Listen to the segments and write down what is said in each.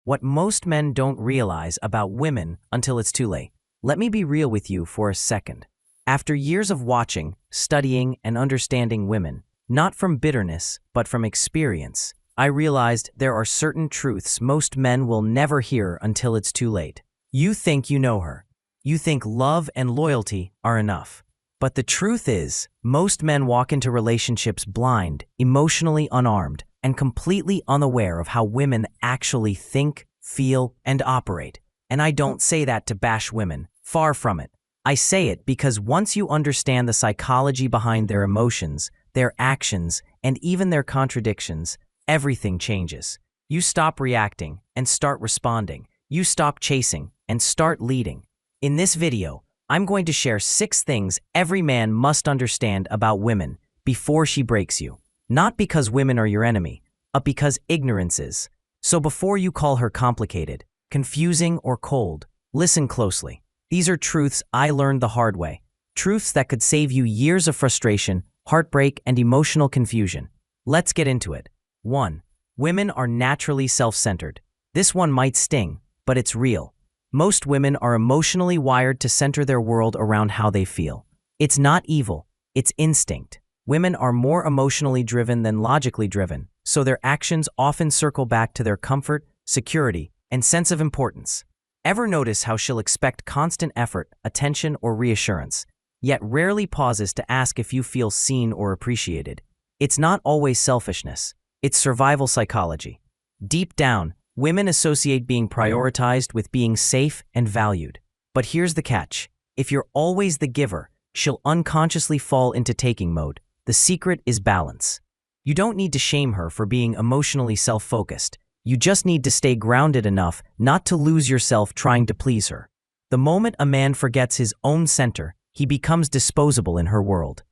What most men don't realize about women until it's too late. Let me be real with you for a second. After years of watching, studying, and understanding women, not from bitterness, but from experience, I realized there are certain truths most men will never hear until it's too late. You think you know her. You think love and loyalty are enough. But the truth is, most men walk into relationships blind, emotionally unarmed, and completely unaware of how women actually think, feel, and operate. And I don't say that to bash women. Far from it. I say it because once you understand the psychology behind their emotions, their actions, and even their contradictions, everything changes. You stop reacting and start responding. You stop chasing and start leading. In this video, I'm going to share 6 things every man must understand about women before she breaks you. Not because women are your enemy, but because ignorance is. So before you call her complicated, confusing, or cold, listen closely. These are truths I learned the hard way. Truths that could save you years of frustration, heartbreak, and emotional confusion. Let's get into it. 1. Women are naturally self-centered. This one might sting, but it's real. Most women are emotionally wired to center their world around how they feel. It's not evil, it's instinct. Women are more emotionally driven than logically driven, so their actions often circle back to their comfort, security, and sense of importance. Ever notice how she'll expect constant effort, attention, or reassurance, yet rarely pauses to ask if you feel seen or appreciated? It's not always selfishness, it's survival psychology. Deep down, women associate being prioritized with being safe and valued. But here's the catch. If you're always the giver, she'll unconsciously fall into taking mode. The secret is balance. You don't need to shame her for being emotionally self-focused. You just need to stay grounded enough not to lose yourself trying to please her. The moment a man forgets his own center, he becomes disposable in her world.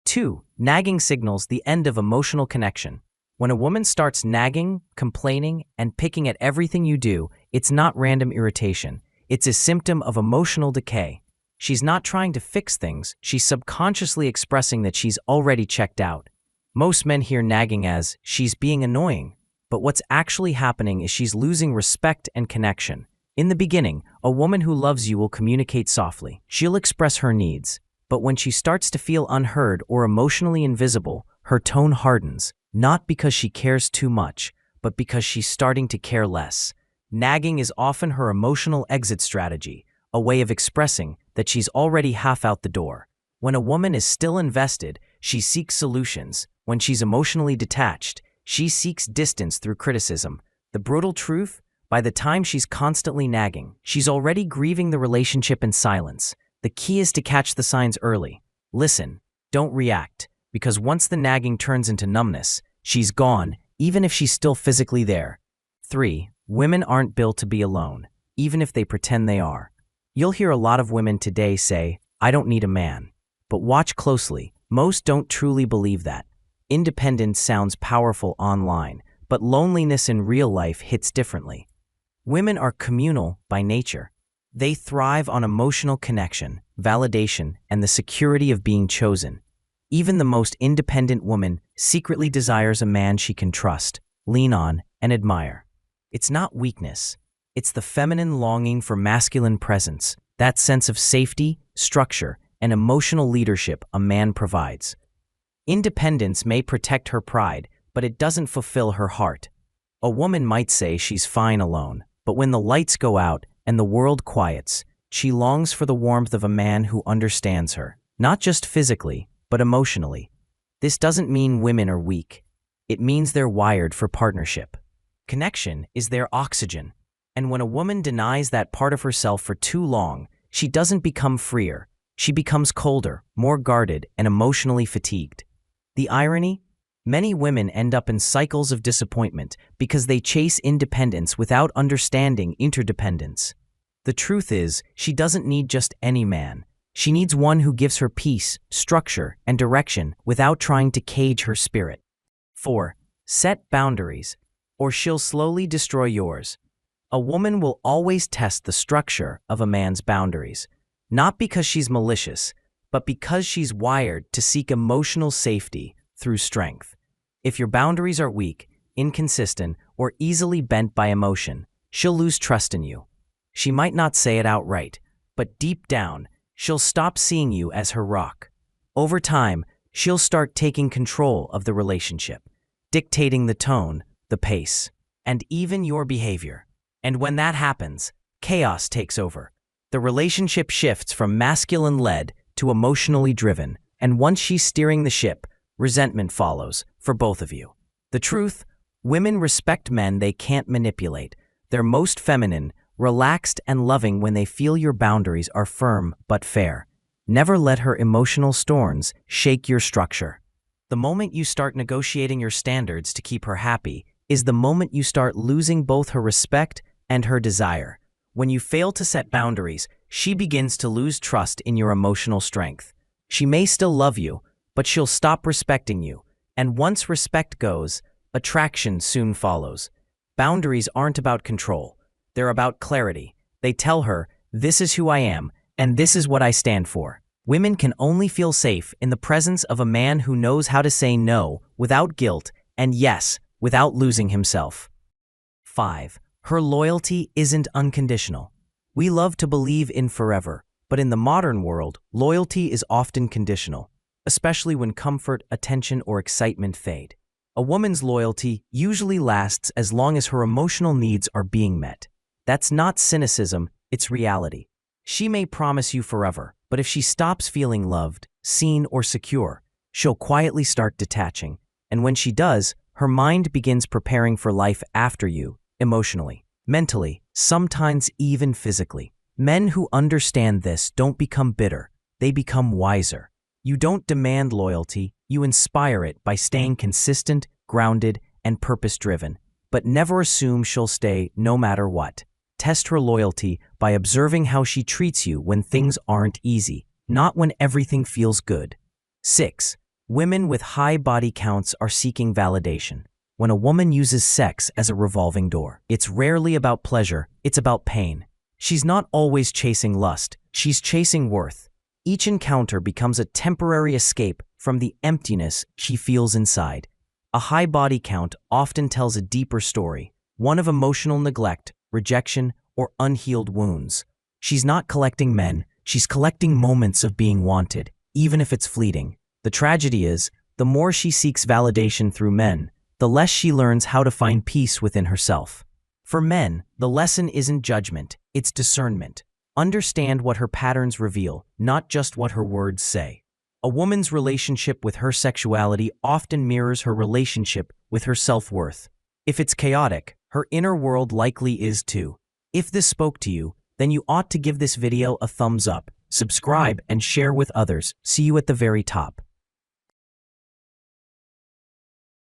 2. Nagging signals the end of emotional connection. When a woman starts nagging, complaining, and picking at everything you do, it's not random irritation. It's a symptom of emotional decay. She's not trying to fix things, she's subconsciously expressing that she's already checked out. Most men hear nagging as, she's being annoying. But what's actually happening is she's losing respect and connection. In the beginning, a woman who loves you will communicate softly. She'll express her needs. But when she starts to feel unheard or emotionally invisible, her tone hardens, not because she cares too much, but because she's starting to care less. Nagging is often her emotional exit strategy, a way of expressing that she's already half out the door. When a woman is still invested, she seeks solutions. When she's emotionally detached, she seeks distance through criticism. The brutal truth? By the time she's constantly nagging, she's already grieving the relationship in silence. The key is to catch the signs early. Listen, don't react, because once the nagging turns into numbness, she's gone, even if she's still physically there. 3. Women aren't built to be alone, even if they pretend they are. You'll hear a lot of women today say, I don't need a man. But watch closely, most don't truly believe that. Independence sounds powerful online, but loneliness in real life hits differently. Women are communal by nature. They thrive on emotional connection, validation, and the security of being chosen. Even the most independent woman secretly desires a man she can trust, lean on, and admire. It's not weakness. It's the feminine longing for masculine presence, that sense of safety, structure, and emotional leadership a man provides. Independence may protect her pride, but it doesn't fulfill her heart. A woman might say she's fine alone, but when the lights go out and the world quiets, she longs for the warmth of a man who understands her, not just physically, but emotionally. This doesn't mean women are weak. It means they're wired for partnership. Connection is their oxygen, and when a woman denies that part of herself for too long, she doesn't become freer. She becomes colder, more guarded, and emotionally fatigued. The irony? Many women end up in cycles of disappointment because they chase independence without understanding interdependence. The truth is, she doesn't need just any man. She needs one who gives her peace, structure, and direction without trying to cage her spirit. 4. Set boundaries, or she'll slowly destroy yours. A woman will always test the structure of a man's boundaries, not because she's malicious, but because she's wired to seek emotional safety through strength. If your boundaries are weak, inconsistent, or easily bent by emotion, she'll lose trust in you. She might not say it outright, but deep down, she'll stop seeing you as her rock. Over time, she'll start taking control of the relationship, dictating the tone, the pace, and even your behavior. And when that happens, chaos takes over. The relationship shifts from masculine-led to emotionally driven, and once she's steering the ship, resentment follows for both of you. The truth: women respect men they can't manipulate. They're most feminine, relaxed, and loving when they feel your boundaries are firm but fair. Never let her emotional storms shake your structure. The moment you start negotiating your standards to keep her happy is the moment you start losing both her respect and her desire. When you fail to set boundaries, she begins to lose trust in your emotional strength. She may still love you, but she'll stop respecting you. And once respect goes, attraction soon follows. Boundaries aren't about control. They're about clarity. They tell her, this is who I am, and this is what I stand for. Women can only feel safe in the presence of a man who knows how to say no without guilt and yes without losing himself. 5. Her loyalty isn't unconditional. We love to believe in forever, but in the modern world, loyalty is often conditional, especially when comfort, attention, or excitement fade. A woman's loyalty usually lasts as long as her emotional needs are being met. That's not cynicism, it's reality. She may promise you forever, but if she stops feeling loved, seen, or secure, she'll quietly start detaching. And when she does, her mind begins preparing for life after you, emotionally, mentally, sometimes even physically. Men who understand this don't become bitter, they become wiser. You don't demand loyalty, you inspire it by staying consistent, grounded, and purpose-driven. But never assume she'll stay no matter what. Test her loyalty by observing how she treats you when things aren't easy, not when everything feels good. 6. Women with high body counts are seeking validation. When a woman uses sex as a revolving door, it's rarely about pleasure, it's about pain. She's not always chasing lust, she's chasing worth. Each encounter becomes a temporary escape from the emptiness she feels inside. A high body count often tells a deeper story, one of emotional neglect, rejection, or unhealed wounds. She's not collecting men, she's collecting moments of being wanted, even if it's fleeting. The tragedy is, the more she seeks validation through men, the less she learns how to find peace within herself. For men, the lesson isn't judgment, it's discernment. Understand what her patterns reveal, not just what her words say. A woman's relationship with her sexuality often mirrors her relationship with her self-worth. If it's chaotic, her inner world likely is too. If this spoke to you, then you ought to give this video a thumbs up, subscribe, and share with others. See you at the very top.